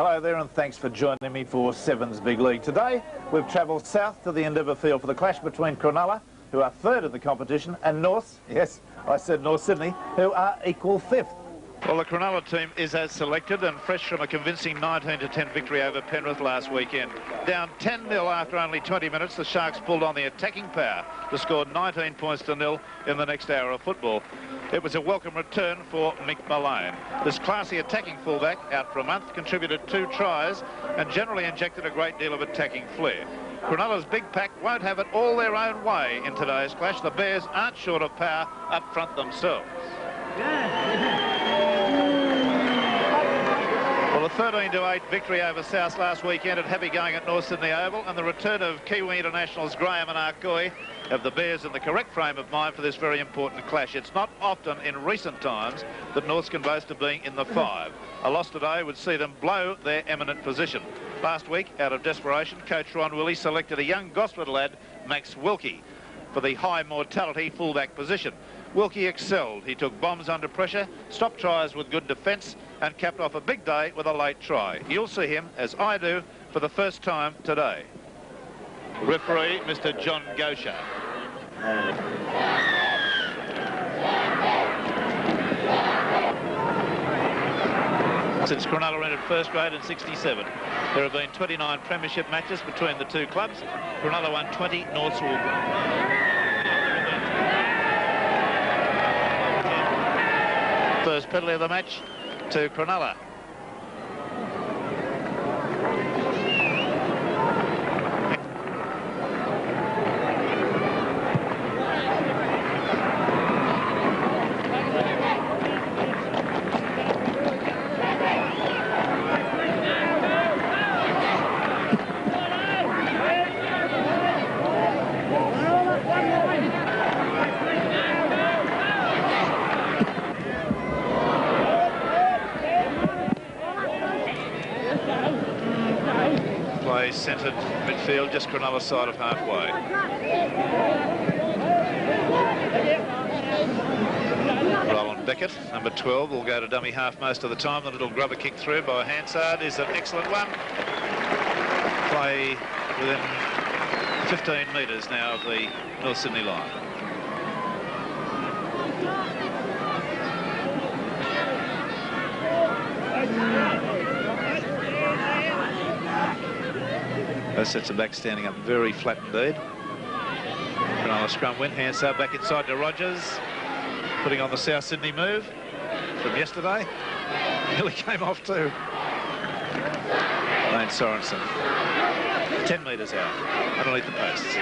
Hello there, and thanks for joining me for Sevens Big League. Today we've travelled south to the Endeavour field for the clash between Cronulla, who are third in the competition, and North, yes, I said North Sydney, who are equal fifth. Well, the Cronulla team is as selected and fresh from a convincing 19-10 victory over Penrith last weekend. Down 10-0 after only 20 minutes, the Sharks pulled on the attacking power to score 19 points to nil in the next hour of football. It was a welcome return for Mick Malone. This classy attacking fullback, out for a month, contributed 2 tries and generally injected a great deal of attacking flair. Cronulla's big pack won't have it all their own way in today's clash. The Bears aren't short of power up front themselves. Well, a 13-8 victory over South last weekend had heavy going at North Sydney Oval, and the return of Kiwi internationals Graham and Arcoy have the Bears in the correct frame of mind for this very important clash. It's not often in recent times that Norths can boast of being in the 5. A loss today would see them blow their eminent position. Last week, out of desperation, coach Ron Willie selected a young Gosford lad, Max Wilkie, for the high mortality fullback position. Wilkie excelled. He took bombs under pressure, stopped tries with good defence, and capped off a big day with a late try. You'll see him, as I do, for the first time today. Referee, Mr. John Gosha. Since Cronulla entered first grade in '67, there have been 29 premiership matches between the two clubs. Cronulla won 20, Norths will... First penalty of the match to Cronulla. Centred midfield, just Cronulla's side of halfway. Roland Beckett, number 12, will go to dummy half most of the time. The little grubber kick through by Hansard is an excellent one. Play within 15 metres now of the North Sydney line. Those sets of back standing up very flat indeed. Cronulla scrum win. Hansard back inside to Rogers, putting on the South Sydney move from yesterday. Nearly came off too. Lane Sorensen, 10 metres out, underneath the posts.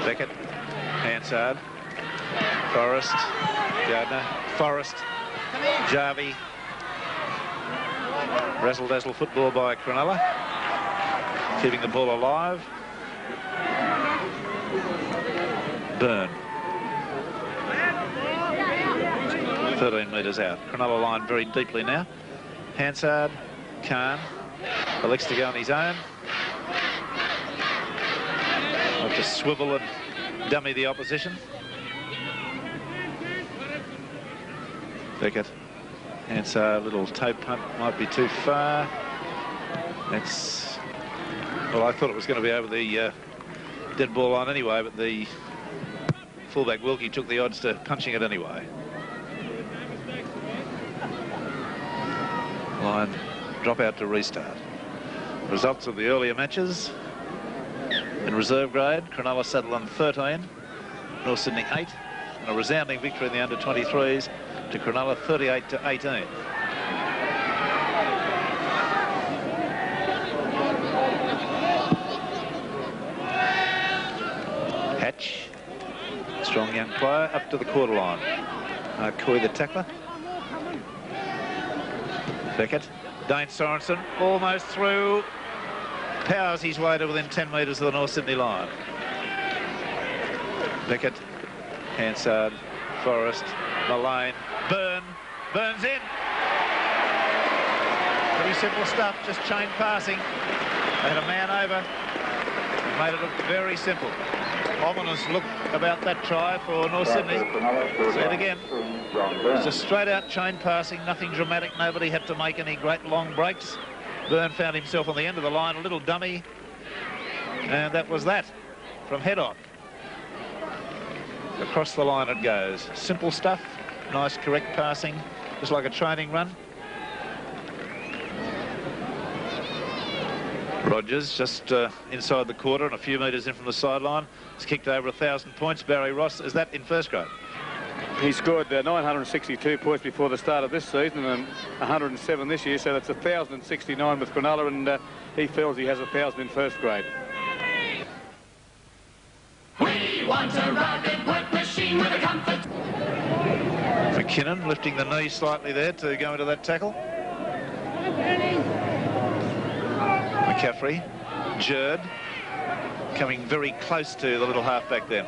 Beckett, Hansard, Forrest, Gardner, Forrest, Jarvie. Razzle-dazzle football by Cronulla, keeping the ball alive. Byrne, 13 metres out. Cronulla line very deeply now. Hansard, Khan, elects to go on his own. Have to swivel and dummy the opposition. Beckett. Hansard, little toe punt, might be too far. That's... Well, I thought it was going to be over the dead ball line anyway, but the fullback Wilkie took the odds to punching it anyway. Line drop out to restart. Results of the earlier matches. In reserve grade, Cronulla Sutherland 13, North Sydney 8, and a resounding victory in the under-23s to Cronulla 38-18. Hatch, strong young player, up to the quarter line. Coy the tackler. Beckett, Dane Sorensen, almost through. Powers his way to within 10 metres of the North Sydney line. Beckett, Hansard, Forrest, Malone, Byrne, Byrne's in. Pretty simple stuff, just chain passing. They had a man over, made it look very simple. ominous look about that try for North Sydney. See it again. It's a straight-out chain passing, nothing dramatic. Nobody had to make any great long breaks. Byrne found himself on the end of the line, a little dummy, and that was that from head on. Across the line it goes. Simple stuff, nice correct passing, just like a training run. Rogers just inside the quarter and a few metres in from the sideline. He's kicked over 1,000 points. Barry Ross, is that in first grade? He scored 962 points before the start of this season and 107 this year, so that's 1,069 with Cronulla, and he feels he has 1,000 in first grade. We want a rugged work machine with a comfort. McKinnon lifting the knee slightly there to go into that tackle. McCaffrey, Jerd, coming very close to the little halfback then.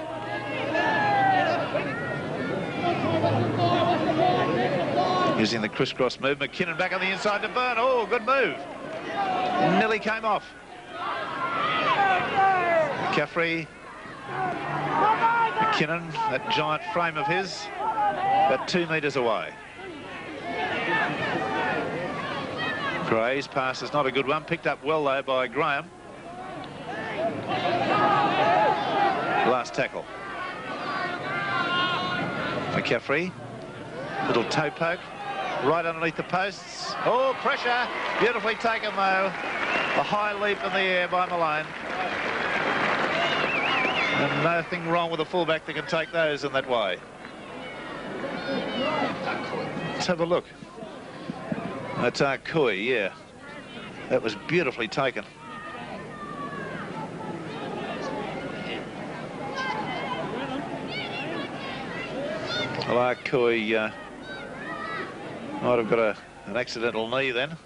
Using the crisscross move. McKinnon back on the inside to Byrne. Oh, good move. Nearly came off. McCaffrey. McKinnon, that giant frame of his, about 2 metres away. Gray's pass is not a good one. Picked up well, though, by Graham. Last tackle. McCaffrey. Little toe poke. Right underneath the posts. Oh, pressure. Beautifully taken, though. A high leap in the air by Malone. And nothing wrong with a fullback that can take those in that way. Let's have a look. That's Arkui, yeah. That was beautifully taken. Well, Arkui might have got an accidental knee then.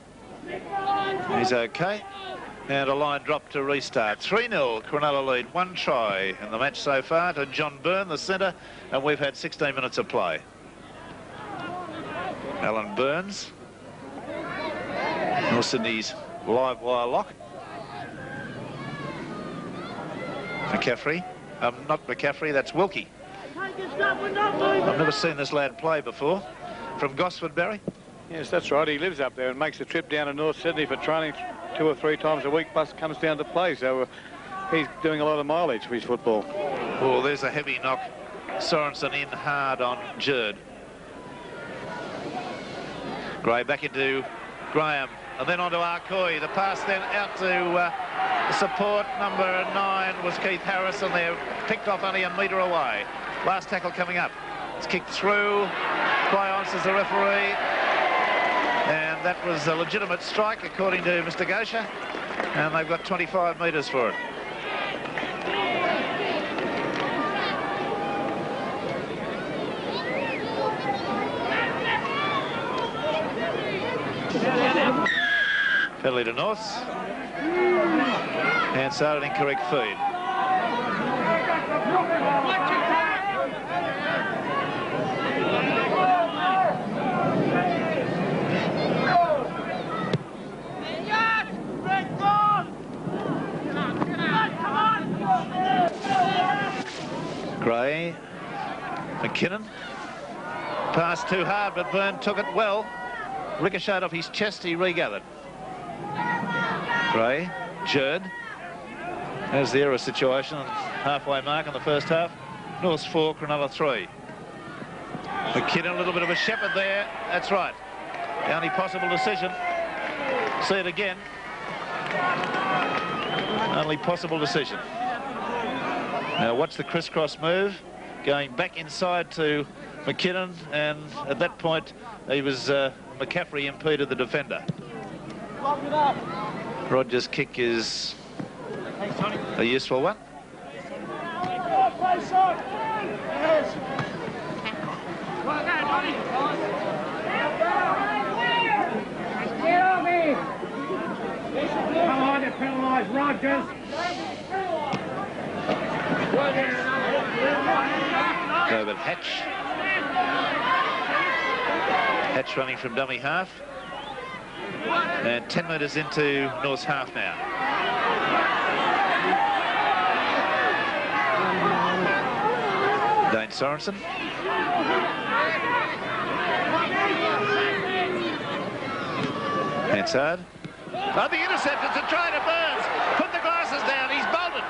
He's okay. And a line drop to restart. 3-0, Cronulla lead. 1 try in the match so far to John Byrne, the centre, and we've had 16 minutes of play. Alan Burns. North Sydney's live wire lock. McCaffrey. Not McCaffrey, that's Wilkie. I've never seen this lad play before. From Gosford, Barry? Yes, that's right. He lives up there and makes the trip down to North Sydney for training 2 or 3 times a week, plus comes down to play. So he's doing a lot of mileage for his football. Oh, there's a heavy knock. Sorensen in hard on Jerd. Gray back into Graham. And then on to Arkui. The pass then out to support number 9 was Keith Harris, and they're picked off only a metre away. Last tackle coming up. It's kicked through. Cry answers the referee. And that was a legitimate strike, according to Mr. Gosha. And they've got 25 metres for it. Penalty to North. And started incorrect feed. Gray, McKinnon. Passed too hard, but Byrne took it well. Ricocheted off his chest, he regathered. Gray, Jerd. There's the error situation, halfway mark in the first half. North's 4, Cronulla 3. McKinnon, a little bit of a shepherd there. That's right. The only possible decision. See it again. Only possible decision. Now watch the crisscross move, going back inside to McKinnon, and at that point he was McCaffrey impeded the defender. Rogers' kick is a useful one. Come on, you penalised Rogers. David Hatch. Hatch running from dummy half. And 10 metres into North's half now. Dane Sorensen. Hansard. Oh, the intercept, it's a try to Burns. Put the glasses down, he's bolted.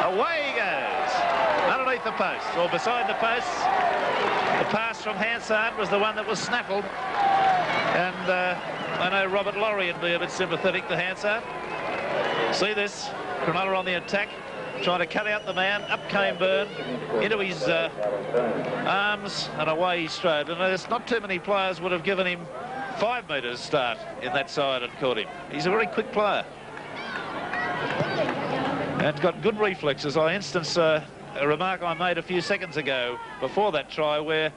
Away he goes. Underneath the post, or beside the posts. The pass from Hansard was the one that was snaffled. And I know Robert Laurie would be a bit sympathetic to Hansard. See this, Cronulla on the attack, trying to cut out the man. Up came Byrne, into his arms, and away he strode. And there's not too many players would have given him 5 metres start in that side and caught him. He's a very quick player. And got good reflexes. I instance a remark I made a few seconds ago before that try where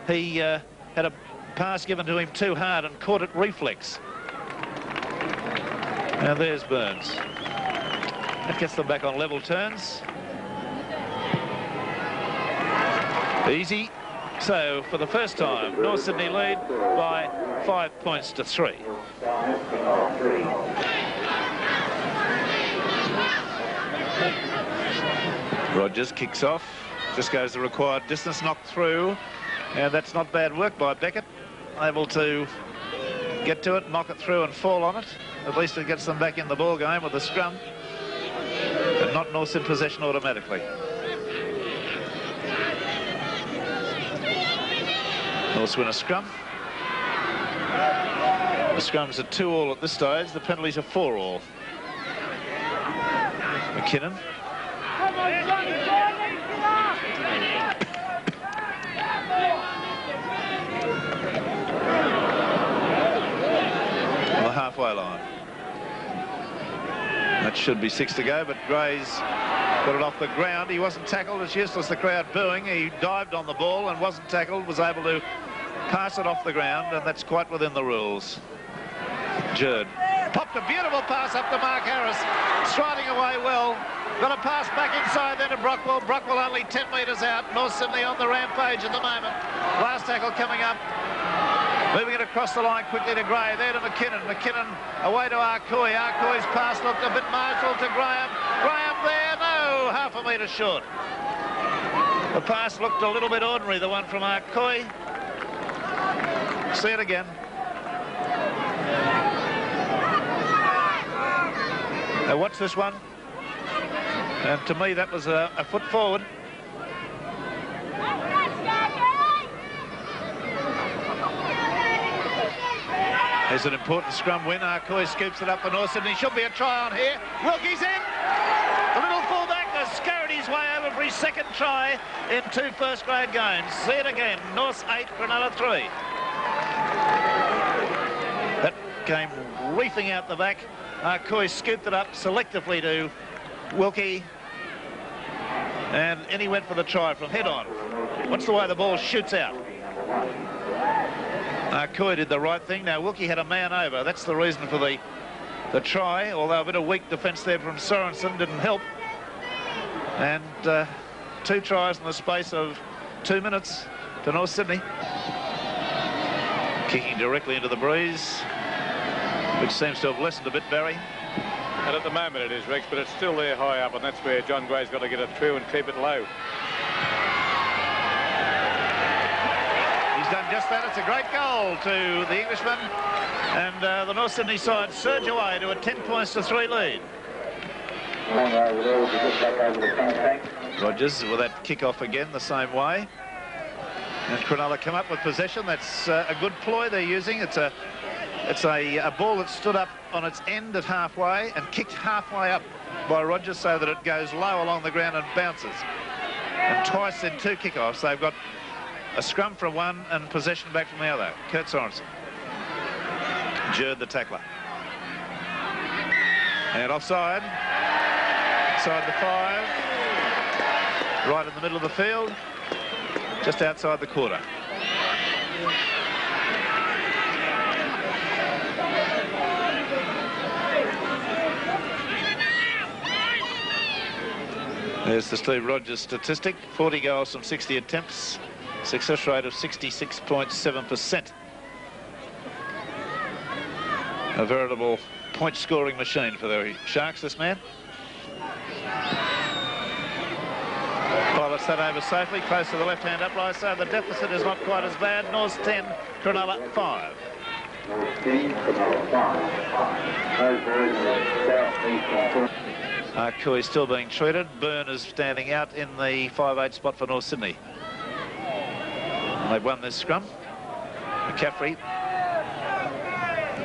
he had a pass given to him too hard and caught it reflex. Now there's Burns. That gets them back on level turns. Easy. So for the first time, North Sydney lead by 5 points to 3. Rogers kicks off, just goes the required distance, knocked through, and that's not bad work by Beckett. Able to get to it, knock it through and fall on it. At least it gets them back in the ball game with a scrum, but not North's in possession automatically. North's win a scrum. The scrums are 2-all at this stage, the penalties are 4-all. McKinnon. On the halfway line. That should be 6 to go, but Gray's got it off the ground. He wasn't tackled. It's useless, the crowd booing. He dived on the ball and wasn't tackled, was able to pass it off the ground, and that's quite within the rules. Jerd popped a beautiful pass up to Mark Harris, striding away well. Got a pass back inside then to Brockwell. Brockwell only 10 metres out. North Sydney on the rampage at the moment. Last tackle coming up. Moving it across the line quickly to Gray. There to McKinnon. McKinnon away to Arcoy. Arcoy's pass looked a bit marginal to Graham. Graham there, no, half a metre short. The pass looked a little bit ordinary, the one from Arcoy. See it again. Now watch this one. And to me, that was a foot forward. There's an important scrum win. Arcoy scoops it up for North Sydney. Should be a try on here. Wilkie's in. The little fullback has scurried his way over for his second try in 2 first-grade games. See it again. North's 8, Cronulla 3. That came reefing out the back. Arcoy scooped it up selectively to Wilkie. And he went for the try from head on. Watch the way the ball shoots out. Arcoy did the right thing. Now Wilkie had a man over. That's the reason for the try, although a bit of weak defence there from Sorensen didn't help. And 2 tries in the space of 2 minutes to North Sydney. Kicking directly into the breeze, which seems to have lessened a bit, Barry. And at the moment it is, Rex, but it's still there high up, and that's where John Gray's got to get it through and keep it low. He's done just that. It's a great goal to the Englishman. And the North Sydney side surge away to a 10 points to 3 lead. Rogers with that kick-off again the same way. And Cronulla come up with possession. That's a good ploy they're using. It's a ball that stood up on its end at halfway and kicked halfway up by Rogers so that it goes low along the ground and bounces. And twice in 2 kickoffs they've got a scrum from one and possession back from the other. Kurt Sorensen. Jerd the tackler. And offside. Inside the 5. Right in the middle of the field. Just outside the quarter. There's the Steve Rogers statistic. 40 goals from 60 attempts. Success rate of 66.7%. A veritable point-scoring machine for the Sharks, this man. Watch that over safely, close to the left-hand upright, so the deficit is not quite as bad. North's 10, Cronulla 5. Arkoi still being treated. Byrne is standing out in the 5/8 spot for North Sydney. And they've won this scrum. McCaffrey.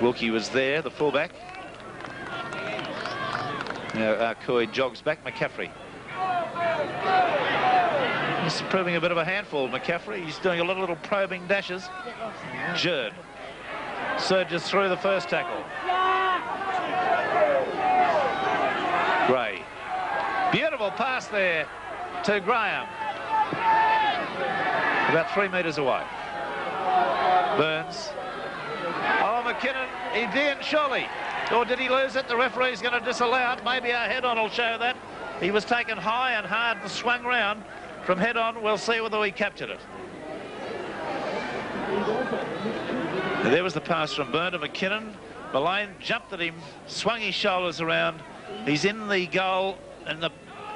Wilkie was there, the fullback. Now Arkoi jogs back. McCaffrey. He's proving a bit of a handful, McCaffrey. He's doing a little probing dashes. Jerd surges through the first tackle. Gray. Beautiful pass there to Graham. About 3 metres away. Burns. Oh, McKinnon, he didn't, surely. Or did he lose it? The referee's going to disallow it. Maybe our head-on will show that. He was taken high and hard and swung round from head-on. We'll see whether we captured it. And there was the pass from Byrne to McKinnon. Mullane jumped at him, swung his shoulders around. He's in the goal and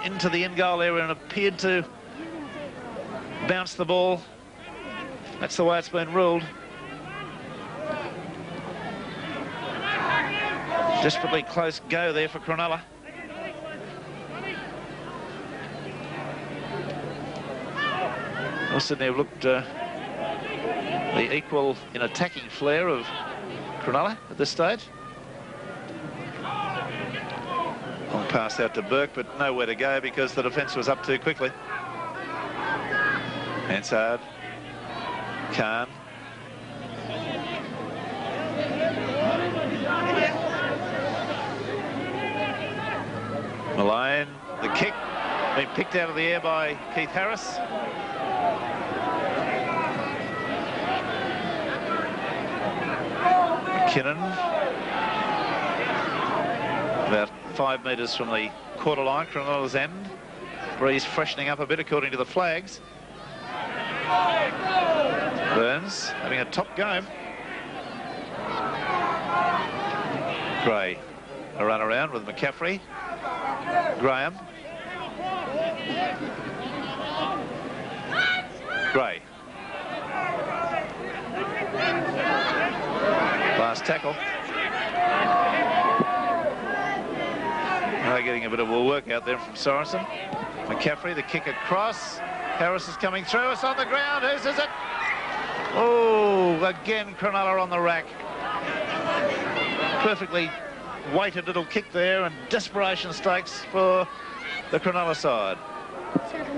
into the in-goal area and appeared to bounce the ball. That's the way it's been ruled. Desperately close go there for Cronulla. North Sydney have looked the equal in attacking flair of Cronulla at this stage. Long pass out to Burke, but nowhere to go because the defence was up too quickly. Hansard. Khan. Mullane, the kick, being picked out of the air by Keith Harris. McKinnon, about 5 metres from the quarter line, Cronulla's end. Breeze freshening up a bit according to the flags. Burns having a top game. Gray, a run around with McCaffrey. Graham. Gray. Last tackle. They're getting a bit of a work out there from Sorensen. McCaffrey, the kick across. Harris is coming through. It's on the ground. Whose is it? Oh, again, Cronulla on the rack. Perfectly weighted little kick there, and desperation stakes for the Cronulla side.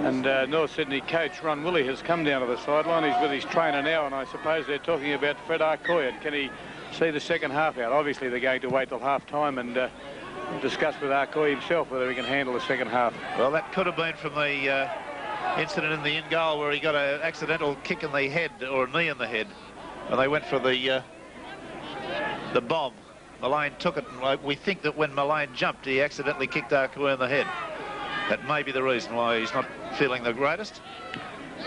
And North Sydney coach Ron Woolley has come down to the sideline. He's with his trainer now, and I suppose they're talking about Fred Arkoi. Can he see the second half out? Obviously, they're going to wait till half-time and discuss with Arkoi himself whether he can handle the second half. Well, that could have been from the incident in the in-goal where he got an accidental kick in the head, or a knee in the head, and they went for the bomb. Mullane took it, and we think that when Mullane jumped, he accidentally kicked Arkoi in the head. That may be the reason why he's not feeling the greatest.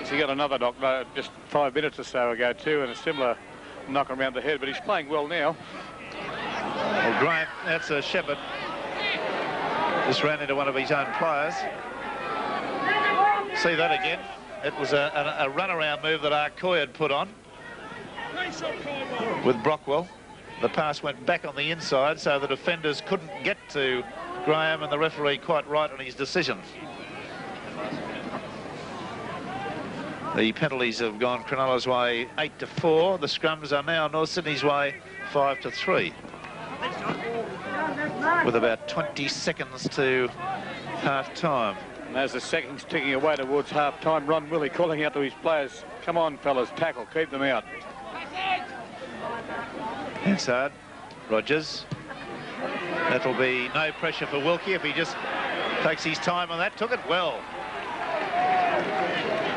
He got another knock just 5 minutes or so ago too, and a similar knock around the head, but he's playing well now. Well, Grant, that's a Shepherd. Just ran into one of his own players. See that again? It was a run-around move that Arkoi had put on with Brockwell. The pass went back on the inside, so the defenders couldn't get to Graham, and the referee quite right on his decision. The penalties have gone Cronulla's way 8-4. The scrums are now North Sydney's way 5-3. With about 20 seconds to half-time. And as the seconds ticking away towards half-time, Ron Woolley calling out to his players, come on, fellas, tackle, keep them out. Hansard, Rogers. That'll be no pressure for Wilkie if he just takes his time on that. Took it well.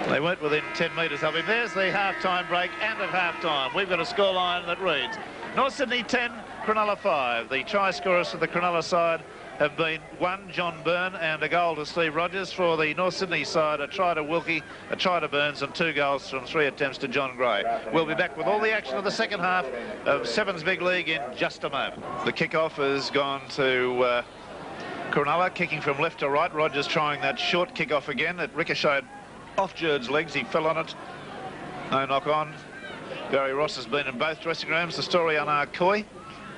They weren't within 10 metres of him. There's the half-time break, and at half-time we've got a scoreline that reads North Sydney 10, Cronulla 5. The try scorers for the Cronulla side have been 1, John Byrne, and a goal to Steve Rogers. For the North Sydney side, a try to Wilkie, a try to Burns, and 2 goals from 3 attempts to John Gray. We'll be back with all the action of the second half of Sevens Big League in just a moment. The kick-off has gone to Cronulla, kicking from left to right. Rogers trying that short kick-off again. It ricocheted off Jerd's legs. He fell on it. No knock on. Barry Ross has been in both dressing rooms. The story on Arcoy.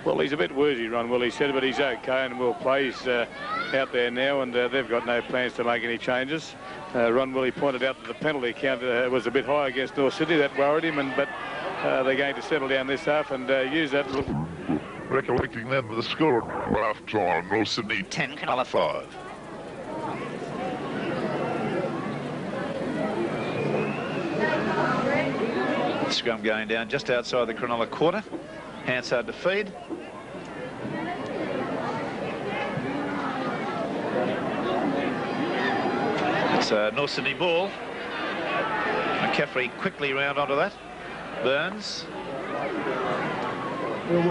Well, he's a bit woozy, Ron Willie said, but he's okay and will play. He's out there now, and they've got no plans to make any changes. Ron Willie pointed out that the penalty count was a bit high against North Sydney. That worried him, but they're going to settle down this half and use that. Recollecting then with the score at half time, North Sydney 10, Cronulla 5. Scrum going down just outside the Cronulla quarter. Hansard to feed. It's a North Sydney ball. McCaffrey quickly round onto that. Burns. The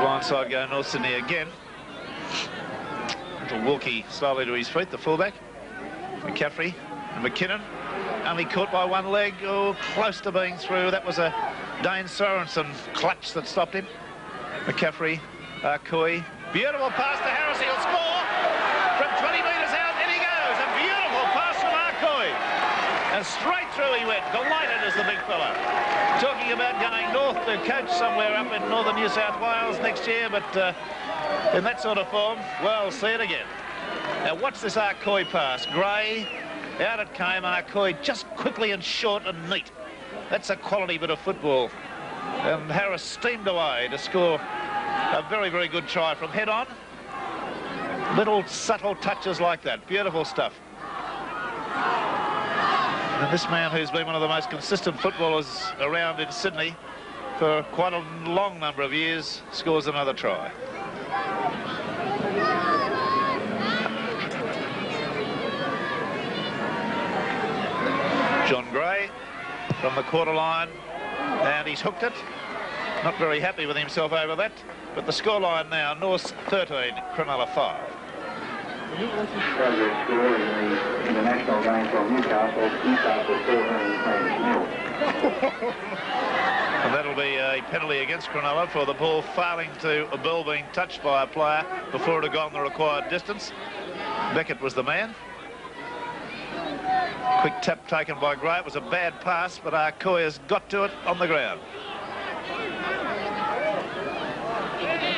blind side going North Sydney again. Little Wilkie slowly to his feet, the fullback. McCaffrey and McKinnon. Only caught by one leg. Oh, close to being through. That was a Dane Sorensen clutch that stopped him. McCaffrey, Arcoy. Beautiful pass to Harris. He'll score from 20 metres out. In he goes. A beautiful pass from Arcoy. And straight through he went. Delighted as the big fella. Talking about going north to coach somewhere up in northern New South Wales next year, but in that sort of form, well, see it again. Now watch this Arcoy pass. Gray, out it came. Arcoy just quickly and short and neat. That's a quality bit of football. And Harris steamed away to score a very, very good try from head on. Little subtle touches like that. Beautiful stuff. And this man, who's been one of the most consistent footballers around in Sydney for quite a long number of years, scores another try. John Gray from the quarter line, and he's hooked it. Not very happy with himself over that, but the scoreline now, North 13, Cronulla 5. Progress score in the international game from Newcastle 14-0. And that'll be a penalty against Cronulla for the ball failing to a ball being touched by a player before it had gone the required distance. Beckett was the man. Quick tap taken by Gray. It was a bad pass, but Arcoy has got to it on the ground.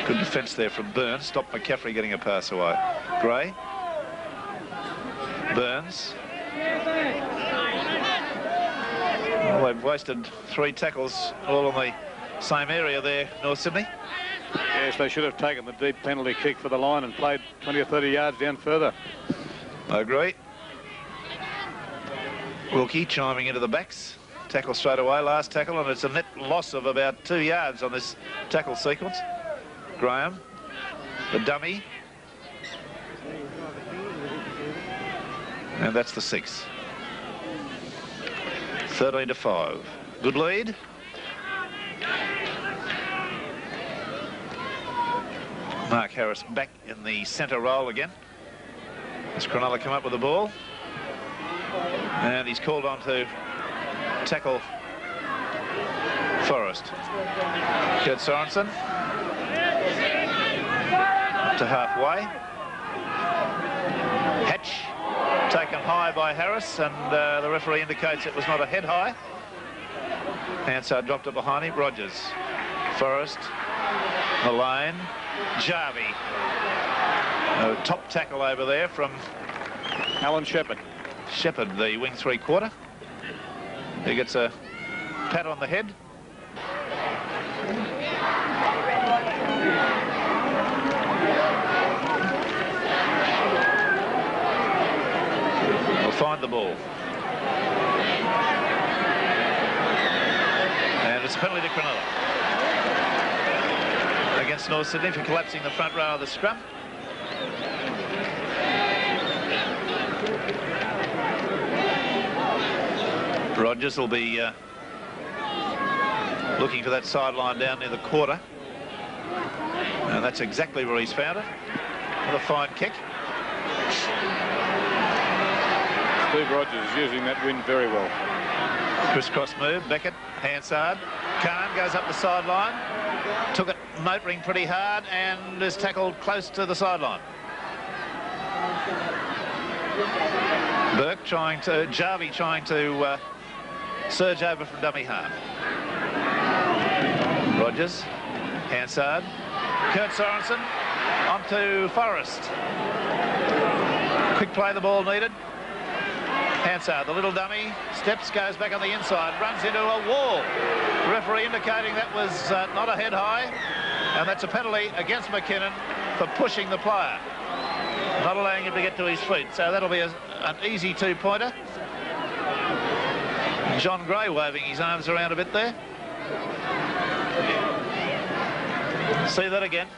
Good defence there from Burns. Stopped McCaffrey getting a pass away. Gray. Burns. Well, they've wasted 3 tackles all in the same area there, North Sydney. Yes, they should have taken the deep penalty kick for the line and played 20 or 30 yards down further. I agree. Wilkie chiming into the backs. Tackle straight away, last tackle, and it's a net loss of about 2 yards on this tackle sequence. Graham, the dummy. And that's the 6. 13-5. Good lead. Mark Harris back in the centre role again. As Cronulla come up with the ball. And he's called on to tackle Forrest. Kurt Sorensen. Up to halfway. Hatch taken high by Harris, and the referee indicates it was not a head high. Hansard dropped it behind him. Rogers. Forrest. Malone. Jarvie. A top tackle over there from Alan Shepherd. Shepherd, the wing 3/4. He gets a pat on the head. We'll find the ball. And it's a penalty to Cronulla against North Sydney for collapsing the front row of the scrum. Rogers will be looking for that sideline down near the quarter. And that's exactly where he's found it. With a fine kick. Steve Rogers is using that wind very well. Crisscross move. Beckett, Hansard. Khan goes up the sideline. Took it motoring pretty hard and is tackled close to the sideline. Burke trying to, Jarvie trying to surge over from dummy half. Rogers, Hansard, Kurt Sorensen, onto Forrest. Quick play the ball needed. Hansard, the little dummy, steps, goes back on the inside, runs into a wall. The referee indicating that was not a head high, and that's a penalty against McKinnon for pushing the player, not allowing him to get to his feet. So that'll be an easy two-pointer. John Gray waving his arms around a bit there. See that again.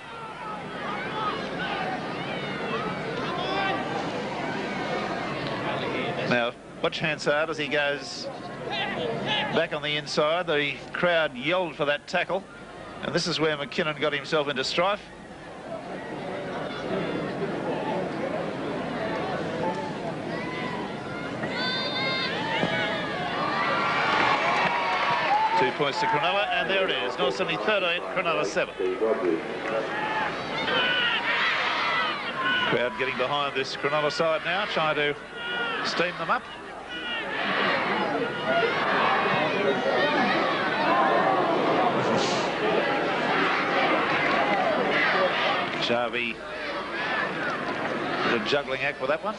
Now, watch Hansard as he goes back on the inside. The crowd yelled for that tackle, and this is where McKinnon got himself into strife. Two points to Cronulla, and there it is. North Sydney 13, Cronulla 7. Crowd getting behind this Cronulla side now, trying to steam them up. Jarvie, the juggling act with that one.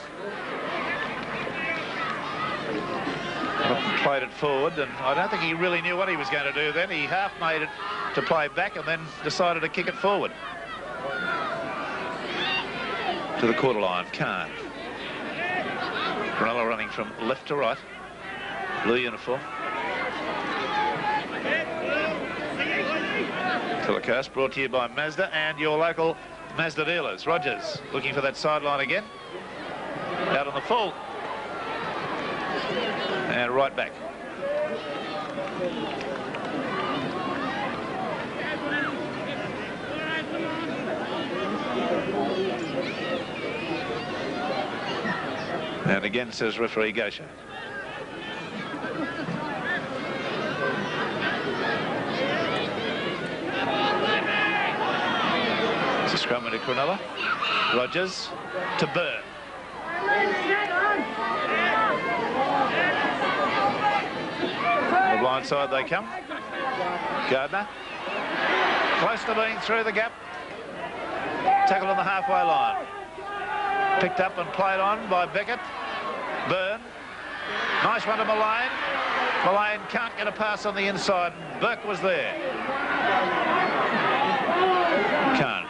Played it forward, and I don't think he really knew what he was going to do then. He half made it to play back and then decided to kick it forward. To the quarter line, Khan. Cronulla running from left to right. Blue uniform. Telecast brought to you by Mazda and your local Mazda dealers. Rogers looking for that sideline again. Out on the full. And right back. And again, says referee Gosha. It's a scrum into Cronulla. Rogers to Byrne. The blind side they come. Gardner. Close to being through the gap. Tackled on the halfway line. Picked up and played on by Beckett. Byrne. Nice one to Mullane. Mullane can't get a pass on the inside. Burke was there. Can't.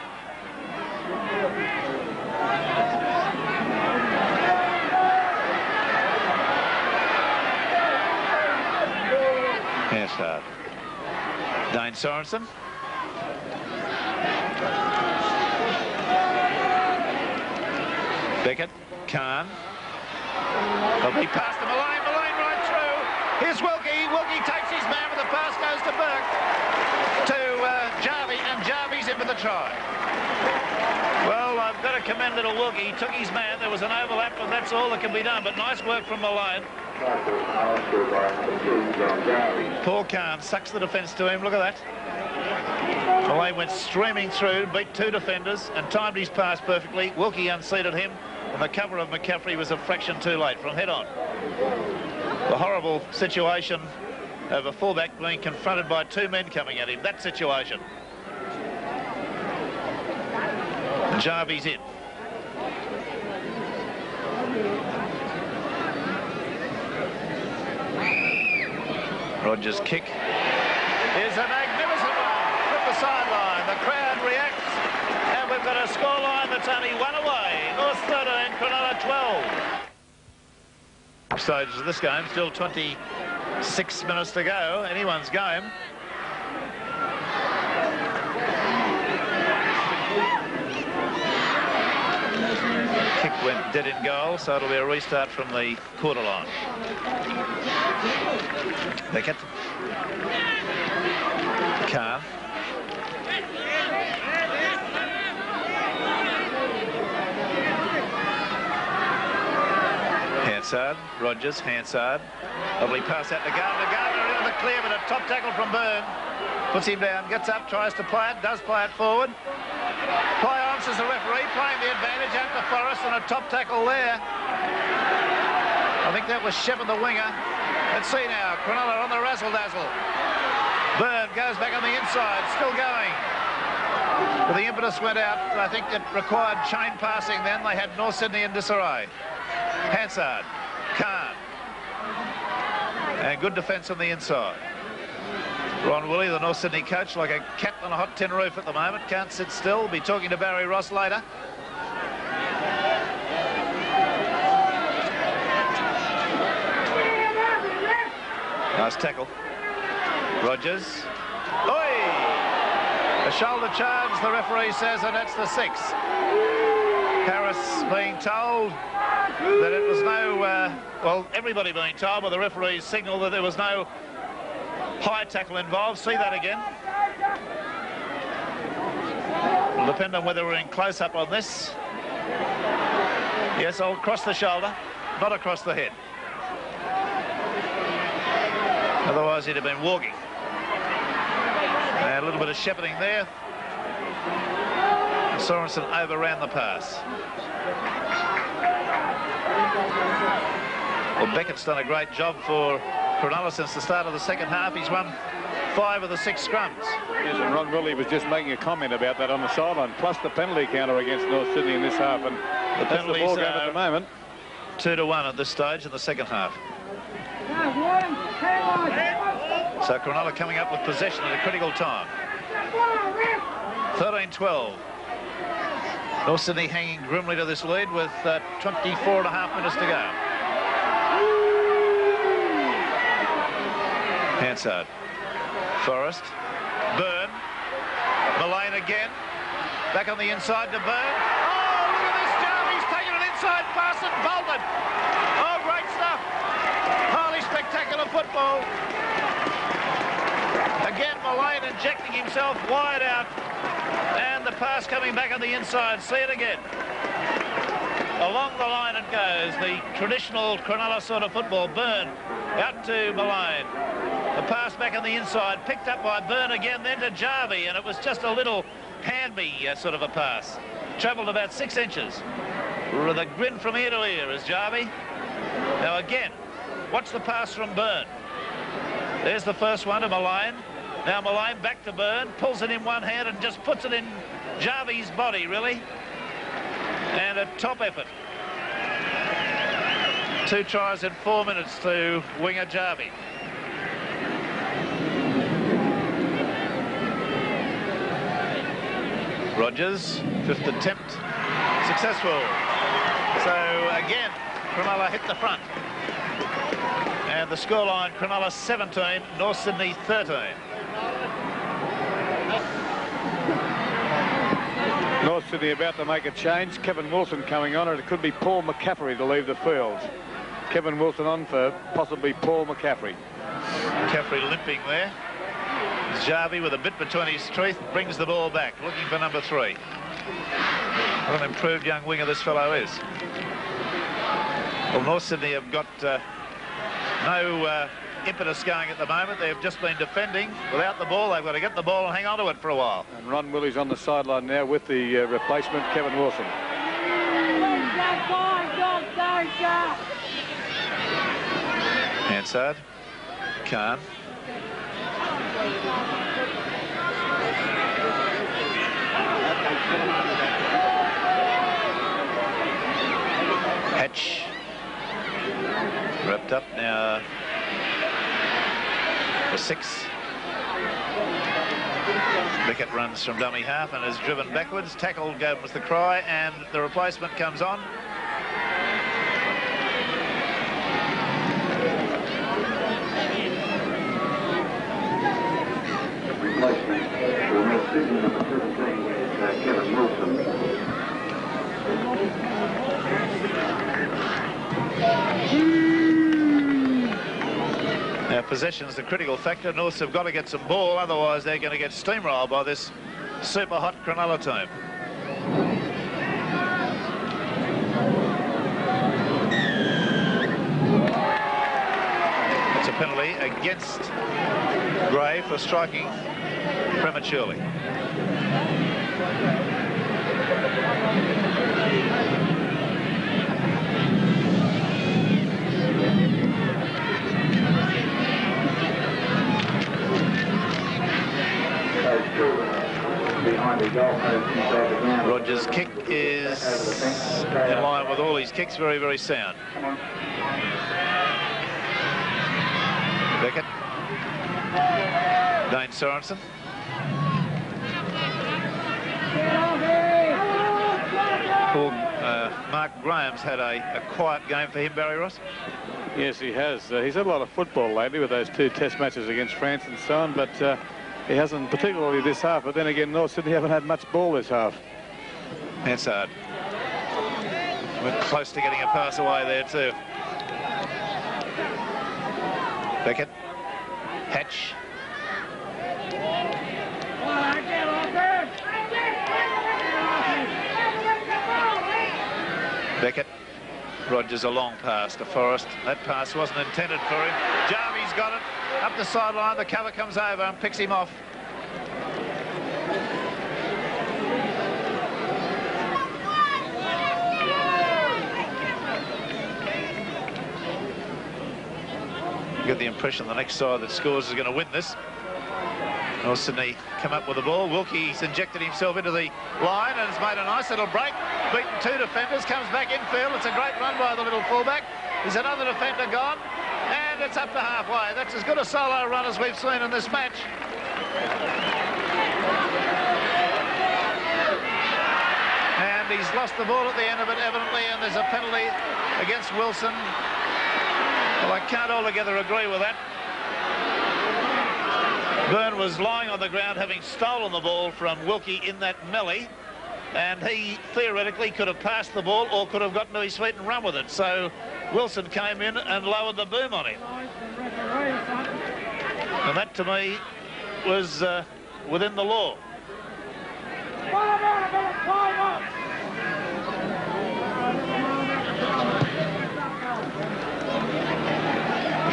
Hansard. Dane Sorensen. Beckett, Khan. They'll be past to Mullane, Mullane right through. Here's Wilkie. Wilkie takes his man, but the pass goes to Burke. To Jarvie, and Jarvie's in for the try. Well, I've got to commend little Wilkie. He took his man. There was an overlap, and that's all that can be done. But nice work from Mullane. Paul Khan sucks the defence to him. Look at that. Mullane went streaming through, beat two defenders, and timed his pass perfectly. Wilkie unseated him, and the cover of McCaffrey was a fraction too late from head on. The horrible situation of a fullback being confronted by two men coming at him. That situation. Jarvie's in. Rogers' kick is a magnificent one from the sideline. The crowd reacts, and we've got a scoreline that's only one away. North 13, Cronulla 12. Stages of this game, still 26 minutes to go. Anyone's game. Kick went dead in goal, so it'll be a restart from the quarter line. Beckett. Khan. Hansard. Rogers. Hansard. Lovely pass out to Gardner. Gardner in the clear, but a top tackle from Byrne. Puts him down, gets up, tries to play it, does play it forward. Play on, says the referee, playing the advantage out to Forrest, and a top tackle there. I think that was Shepard the winger. Let's see now, Cronulla on the razzle-dazzle. Byrne goes back on the inside, still going. But the impetus went out. I think it required chain passing then. They had North Sydney in disarray. Hansard, Khan. And good defence on the inside. Ron Woolley, the North Sydney coach, like a cat on a hot tin roof at the moment. Can't sit still. Will be talking to Barry Ross later. Nice tackle. Rogers. Oi! A shoulder charge, the referee says, and that's the 6. Harris being told that it was no, well, everybody being told by the referee's signal that there was no high tackle involved. See that again. It'll depend on whether we're in close-up on this. Yes, I'll across the shoulder, not across the head. Otherwise, he'd have been walking. And a little bit of shepherding there. Sorensen overran the pass. Well, Beckett's done a great job for Cronulla since the start of the second half. He's won 5 of the 6 scrums. Yes, and Ron Woolley was just making a comment about that on the sideline, plus the penalty counter against North Sydney in this half. And the penalties the ball game at the moment. 2-1 at this stage in the second half. So Cronulla coming up with possession at a critical time. 13-12. North Sydney hanging grimly to this lead with 24.5 minutes to go. Hansard. Forrest. Byrne. Mullane again. Back on the inside to Byrne. Oh, look at this job. He's taken an inside pass and bolted. Oh, great stuff. Highly spectacular football. Again, Mullane injecting himself wide out. And the pass coming back on the inside. See it again. Along the line it goes. The traditional Cronulla sort of football. Byrne out to Mullane. The pass back on the inside. Picked up by Byrne again, then to Jarvie. And it was just a little hand-me sort of a pass. Travelled about 6 inches. With a grin from ear to ear is Jarvie. Now again, watch the pass from Byrne. There's the first one to Mullane. Now Mullane back to Byrne, pulls it in one hand and just puts it in Jarvie's body, really. And a top effort. 2 tries in 4 minutes to winger Jarvie. Rogers, 5th attempt, successful. So again, Cronulla hit the front. And the scoreline, Cronulla 17, North Sydney 13. North Sydney about to make a change. Kevin Wilson coming on, and it could be Paul McCaffrey to leave the field. Kevin Wilson on for possibly Paul McCaffrey. McCaffrey limping there. Jarvie with a bit between his teeth brings the ball back, looking for number 3. What an improved young winger this fellow is. Well, North Sydney have got no impetus going at the moment. They've just been defending without the ball. They've got to get the ball and hang on to it for a while. And Ron Woolley's on the sideline now with the replacement, Kevin Wilson. Hansard. Khan. Hatch. Wrapped up now for 6. Beckett runs from dummy half and is driven backwards. Tackled was the cry, and the replacement comes on. Replacement for North Sydney, number 17 is Kevin Wilson. Now, possession's the critical factor. Norths have got to get some ball, otherwise they're going to get steamrolled by this super hot Cronulla team. It's a penalty against Gray for striking prematurely. Rogers' kick is in line with all his kicks, very, very sound. Beckett. Dane Sorensen. Mark Graham's had a quiet game for him, Barry Ross. Yes, he has. He's had a lot of football lately with those 2 test matches against France and so on, but he hasn't particularly this half. But then again, North Sydney haven't had much ball this half. Hansard. We're close to getting a pass away there too. Beckett. Hatch. Beckett. Rogers a long pass to Forrest. That pass wasn't intended for him. Jarvie's got it. Up the sideline, the cover comes over and picks him off. You get the impression the next side that scores is going to win this. North Sydney come up with the ball. Wilkie's injected himself into the line and has made a nice little break. Beaten 2 defenders, comes back infield. It's a great run by the little fullback. There's another defender gone, and it's up to halfway. That's as good a solo run as we've seen in this match. And he's lost the ball at the end of it, evidently, and there's a penalty against Wilson. Well, I can't altogether agree with that. Byrne was lying on the ground having stolen the ball from Wilkie in that melee, and he theoretically could have passed the ball or could have gotten to his feet and run with it. So Wilson came in and lowered the boom on him. And that to me was within the law.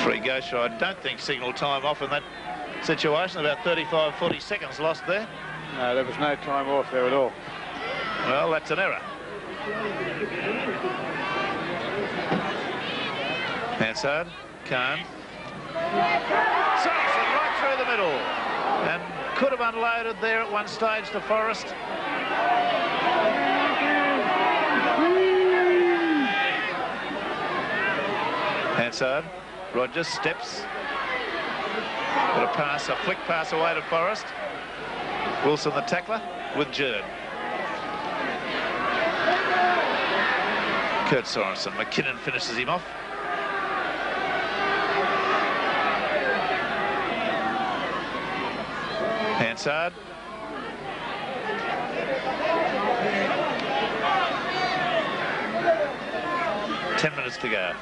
Free Gosher, I don't think signal time off in that situation. About 35-40 seconds lost there. No, there was no time off there at all. Well, that's an error. Hansard, Khan. Sorensen right through the middle. And could have unloaded there at one stage to Forrest. Hansard. Rogers steps. Got a pass, a flick pass away to Forrest. Wilson the tackler with Jerd. Kurt Sorensen. McKinnon finishes him off. Hansard. Ten minutes to go.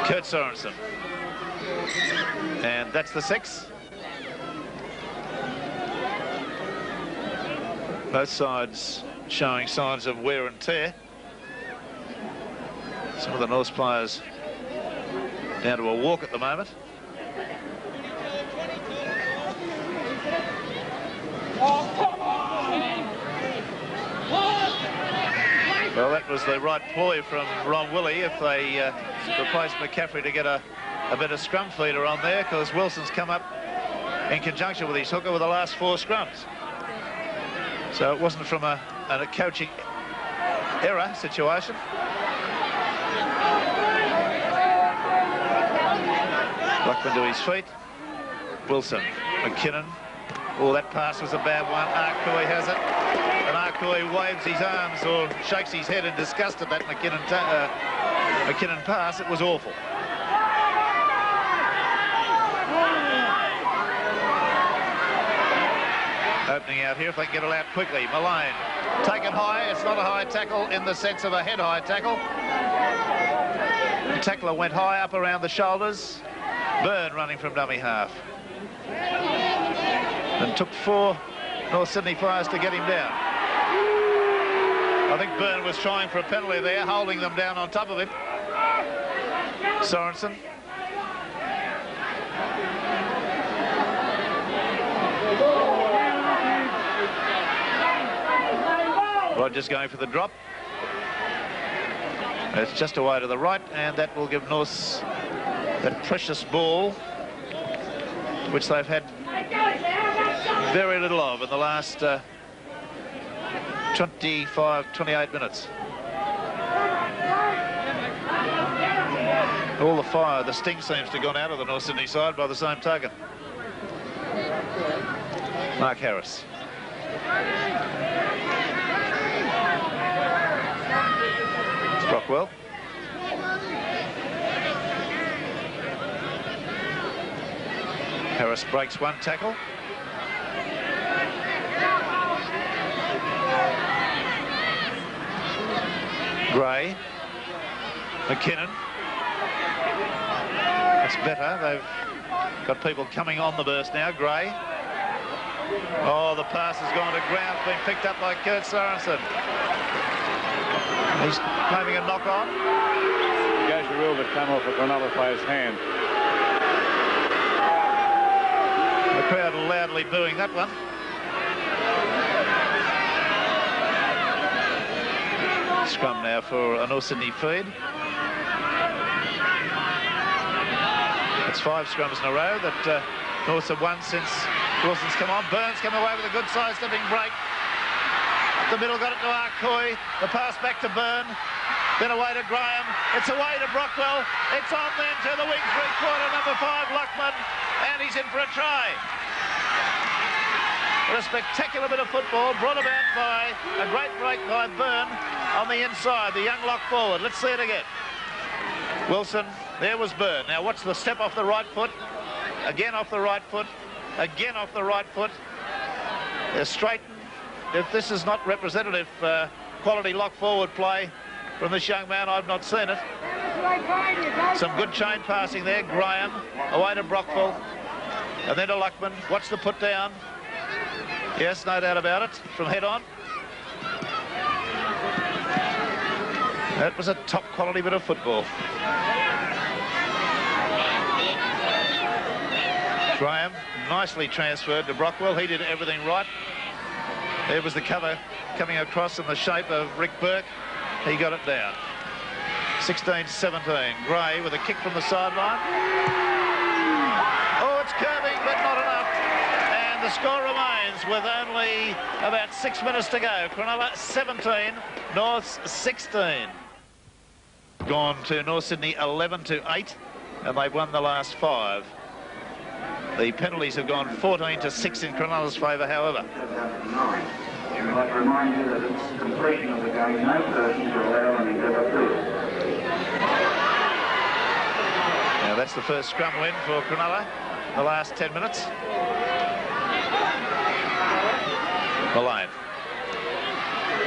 Kurt Sorensen. And that's the 6. Both sides showing signs of wear and tear. Some of the North players down to a walk at the moment. Well, that was the right ploy from Ron Willie if they replaced McCaffrey to get a bit of scrum feeder on there, because Wilson's come up in conjunction with his hooker with the last 4 scrums. So it wasn't from a coaching error situation. Blackman to his feet. Wilson, McKinnon. Oh, that pass was a bad one. Arcoy has it. And Arcoy waves his arms or shakes his head in disgust at that McKinnon pass. It was awful. Opening out here if they can get it out quickly. Mullane, take it high. It's not a high tackle in the sense of a head-high tackle. The tackler went high up around the shoulders. Byrne running from dummy half. And took 4 North Sydney players to get him down. I think Byrne was trying for a penalty there, holding them down on top of him. Sorensen. Rogers going for the drop. It's just away to the right, and that will give North that precious ball, which they've had very little of in the last 28 minutes. All the fire, the sting seems to have gone out of the North Sydney side by the same token. Mark Harris. It's Brockwell. Harris breaks one tackle. Gray. McKinnon. That's better. They've got people coming on the burst now. Gray. Oh, the pass has gone to ground. It's been picked up by Kurt Sorensen. He's claiming a knock on. Goes the rule to come off a Cronulla player's hand. The crowd loudly booing that one. Scrum now for a North Sydney feed. It's 5 scrums in a row that Norths have won since Wilson's come on. Burns come away with a good size stepping break. Up the middle, got it to Arcoy. The pass back to Byrne. Then away to Graham. It's away to Brockwell. It's on then to the wing three-quarter, number 5, Luckman. And he's in for a try. What a spectacular bit of football brought about by a great break by Byrne on the inside, the young lock forward. Let's see it again. Wilson, there was Byrne. Now watch the step off the right foot. Again off the right foot. Again off the right foot. They're straightened. If this is not representative quality lock forward play from this young man, I've not seen it. Some good chain passing there. Graham away to Brockville. And then to Luckman. Watch the put down. Yes, no doubt about it. From head on. That was a top quality bit of football. Graham nicely transferred to Brockwell. He did everything right. There was the cover coming across in the shape of Rick Burke. He got it down. 16-17. Gray with a kick from the sideline. Oh, it's curving, but not enough. And the score remains with only about 6 minutes to go. Cronulla 17, Norths 16. Gone to North Sydney 11-8, and they've won the last 5. The penalties have gone 14-6 in Cronulla's favour, however. I'd like to remind you that it's completion of the game. No persons are allowed on Endeavour field. Now that's the first scrum win for Cronulla in the last 10 minutes. Malone.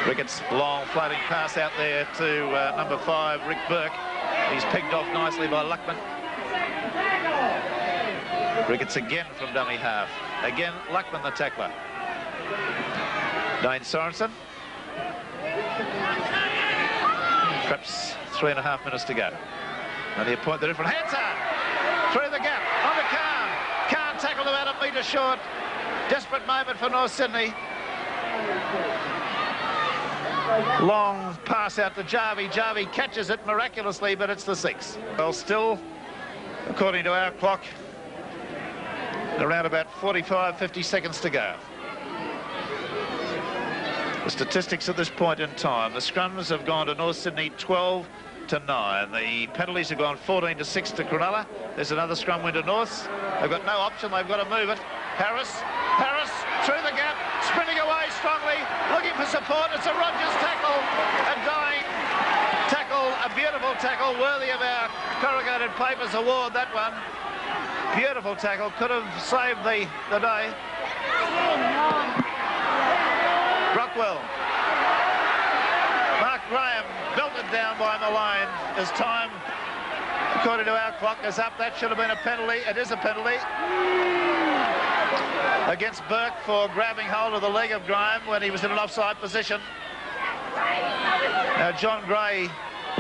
Ricketts, long floating pass out there to number 5, Rick Burke. He's picked off nicely by Luckman. Ricketts again from dummy half. Again, Luckman the tackler. Dane Sorensen. Perhaps 3.5 minutes to go. And the point the different. Hands through the gap. On to Khan. Khan tackled about a metre short. Desperate moment for North Sydney. Long pass out to Jarvie. Jarvie catches it miraculously, but it's the 6. Well, still, according to our clock, around about 45-50 seconds to go. The statistics at this point in time. The scrums have gone to North Sydney 12-9. The penalties have gone 14-6 to Cronulla. There's another scrum win to Norths. They've got no option. They've got to move it. Harris through the gap, sprinting away strongly, looking for support. It's a Rogers tackle, a dying tackle, a beautiful tackle, worthy of our Corrugated Papers award, that one. Beautiful tackle, could have saved the day. Brockwell. Mark Graham belted down by Malone. His time, according to our clock, is up. That should have been a penalty. It is a penalty against Burke for grabbing hold of the leg of Graham when he was in an offside position. Now, John Gray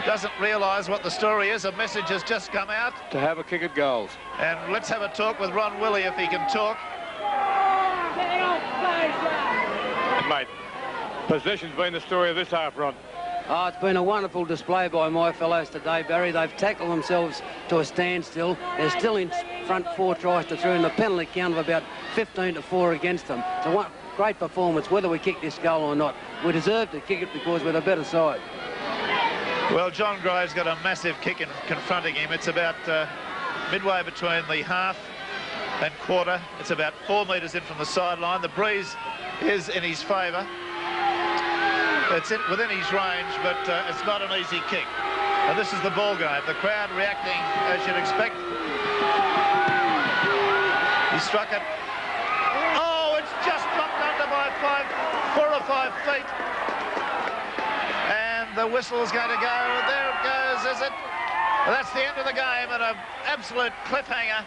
doesn't realise what the story is. A message has just come out. To have a kick at goals. And let's have a talk with Ron Willie if he can talk. Mate, possession's been the story of this half, Ron. Oh, it's been a wonderful display by my fellows today, Barry. They've tackled themselves to a standstill. They're still in front 4 tries to 3 in the penalty count of about 15-4 against them. It's a great performance, whether we kick this goal or not. We deserve to kick it because we're the better side. Well, John Gray's got a massive kick in confronting him. It's about midway between the half and quarter. It's about 4 metres in from the sideline. The breeze is in his favour. It's within his range, but it's not an easy kick. And this is the ball game. The crowd reacting as you'd expect. He struck it. Oh, it's just dropped under by 4 or 5 feet. And the whistle's going to go. There it goes, is it? Well, that's the end of the game, and an absolute cliffhanger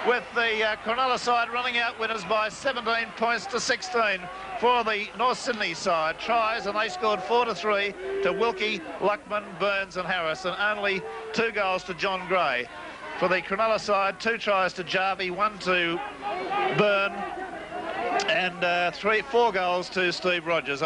with the Cronulla side running out winners by 17 points to 16 for the North Sydney side. Tries, and they scored 4-3 to Wilkie, Luckman, Burns and Harris, and only 2 goals to John Gray. For the Cronulla side, 2 tries to Jarvie, 1 to Byrne, and 4 goals to Steve Rogers.